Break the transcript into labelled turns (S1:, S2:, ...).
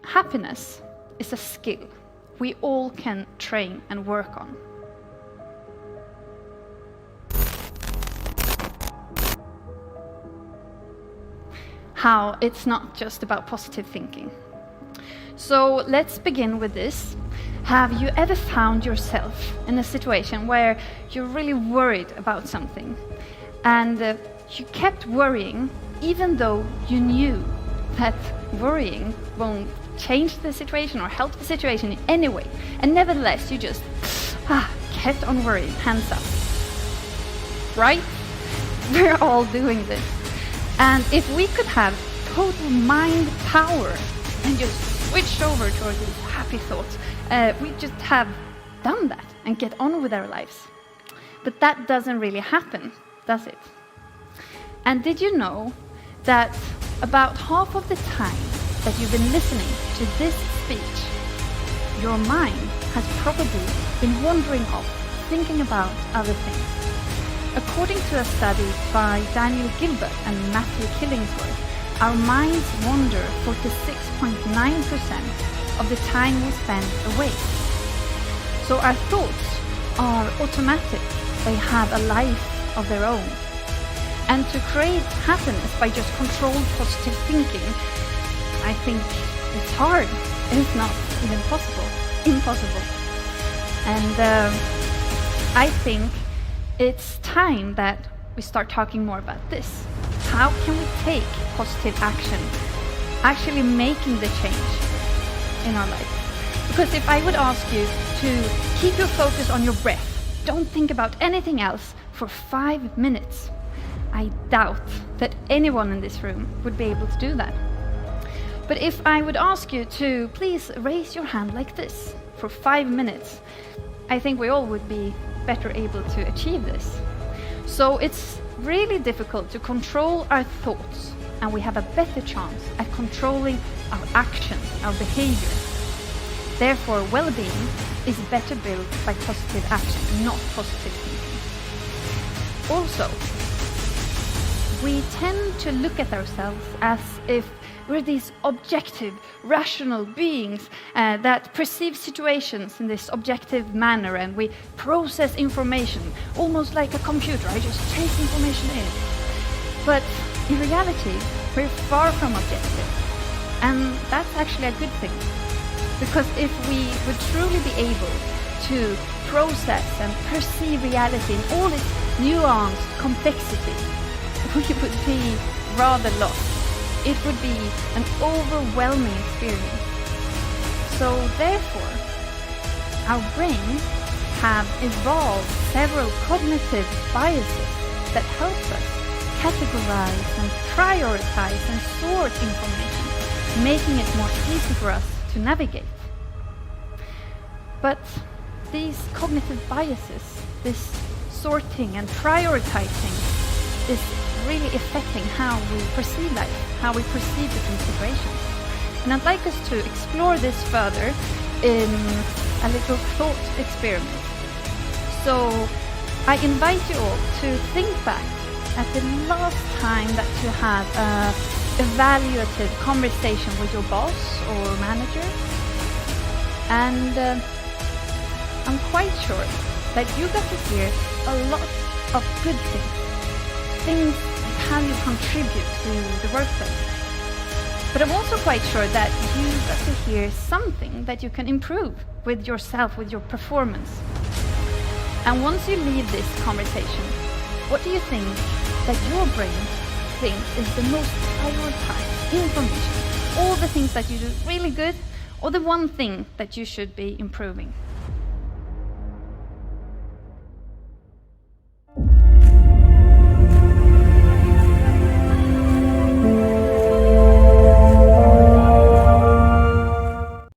S1: Happiness is a skill we all can train and work on. How it's not just about positive thinking. So let's begin with this. Have you ever found yourself in a situation where you're really worried about something and you kept worrying even though you knew that worrying won't change the situation or help the situation in any way, and nevertheless you just kept on worrying, hands up? Right? We're all doing this. And if we could have total mind power and just switch over toward these happy thoughts, we just have done that and get on with our lives. But that doesn't really happen, does it? And did you know that about half of the time that you've been listening to this speech, your mind has probably been wandering off, thinking about other things? According to a study by Daniel Gilbert and Matthew Killingsworth, our minds wander 46.9% of the time we spend awake. So our thoughts are automatic. They have a life of their own. And to create happiness by just controlled positive thinking, I think it's hard. It's not even possible. Impossible. And I think it's time that we start talking more about this. How can we take positive action, actually making the change in our life? Because if I would ask you to keep your focus on your breath, don't think about anything else for 5 minutes, I doubt that anyone in this room would be able to do that. But if I would ask you to please raise your hand like this for 5 minutes, I think we all would be better able to achieve this. So it's really difficult to control our thoughts, and we have a better chance at controlling our actions, our behavior. Therefore, well-being is better built by positive action, not positive thinking. Also, we tend to look at ourselves as if we're these objective, rational beings that perceive situations in this objective manner, and we process information almost like a computer. I just take information in. But in reality, we're far from objective. And that's actually a good thing. Because if we would truly be able to process and perceive reality in all its nuanced complexity, we would be rather lost. It would be an overwhelming experience. So therefore, our brains have evolved several cognitive biases that help us categorize and prioritize and sort information, making it more easy for us to navigate. But these cognitive biases, this sorting and prioritizing, is really affecting how we perceive life, how we perceive different situations. And I'd like us to explore this further in a little thought experiment. So I invite you all to think back at the last time that you had an evaluative conversation with your boss or manager. And I'm quite sure that you got to hear a lot of good things like how you contribute to the workplace. But I'm also quite sure that you got to hear something that you can improve with yourself, with your performance. And once you leave this conversation, what do you think that your brain thinks is the most prioritized information? All the things that you do really good, or the one thing that you should be improving?